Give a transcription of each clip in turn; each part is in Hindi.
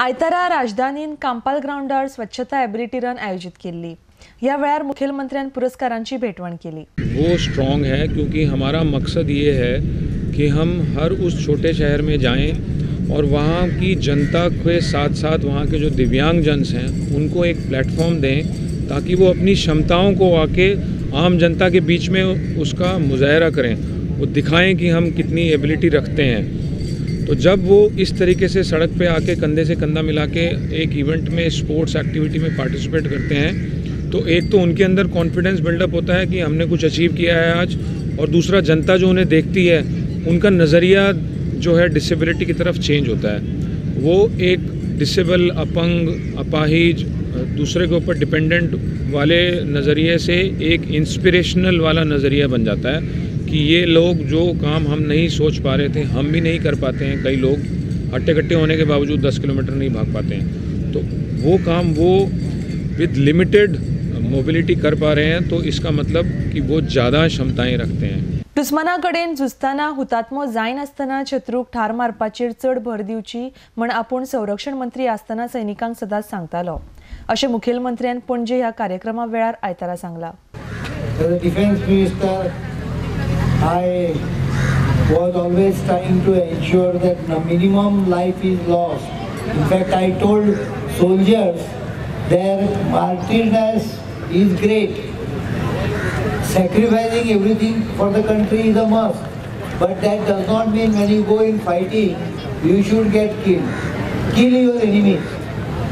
आयतारा राजधानीन कांपाल ग्राउंडार स्वच्छता एबिलिटी रन आयोजित केली। या वेळार मुखेलमंत्र्यान पुरस्कारांची भेटवण केली। वो स्ट्रॉन्ग है क्योंकि हमारा मकसद ये है कि हम हर उस छोटे शहर में जाएं और वहाँ की जनता के साथ साथ वहाँ के जो दिव्यांग जन हैं उनको एक प्लेटफॉर्म दें ताकि वो अपनी क्षमताओं को आके आम जनता के बीच में उसका मुजाहरा करें, वो दिखाएं कि हम कितनी एबिलिटी रखते हैं। तो जब वो इस तरीके से सड़क पे आके कंधे से कंधा मिला के एक इवेंट में स्पोर्ट्स एक्टिविटी में पार्टिसिपेट करते हैं तो एक तो उनके अंदर कॉन्फिडेंस बिल्डअप होता है कि हमने कुछ अचीव किया है आज, और दूसरा जनता जो उन्हें देखती है उनका नज़रिया जो है डिसेबिलिटी की तरफ चेंज होता है। वो एक डिसेबल, अपंग, अपाहिज, दूसरे के ऊपर डिपेंडेंट वाले नज़रिए से एक इंस्पिरेशनल वाला नज़रिया बन जाता है कि ये लोग जो काम हम नहीं सोच पा रहे थे हम भी नहीं कर पाते हैं। कई लोग हट्टे कट्टे होने के बावजूद 10 किलोमीटर नहीं भाग पाते हैं, तो वो काम वो विद लिमिटेड मोबिलिटी कर पा रहे हैं, तो इसका मतलब कि वो ज़्यादा क्षमताएं रखते हैं। दुस्मना कडेन झुजताना हुतात्मो जाय नासतना शत्रूक ठार मारपाचेर चड भर दिवची म्हण आपूण संरक्षण मंत्री आसतना सैनिकांक सदांच सांगतालो, अशें मुखेलमंत्र्यान पणजे ह्या कार्यक्रमा वेळार आयतारा Sangla. I was always trying to ensure that the minimum life is lost. In fact, I told soldiers their martyrdom is great. Sacrificing everything for the country is a must. But that does not mean when you go in fighting, you should get killed. Kill your enemies.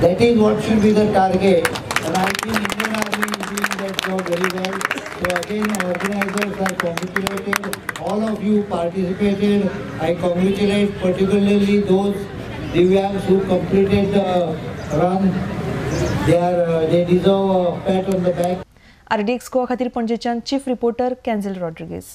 That is what should be the target. And I think Indian Army is doing that job very well. So again, organizers are congratulated. All of you participated. I congratulate particularly those Divyangs who completed the run. They deserve a pat on the back. RDX Goa खातीर पणजेच्यान चीफ रिपोर्टर केंझल रॉड्रिगीस।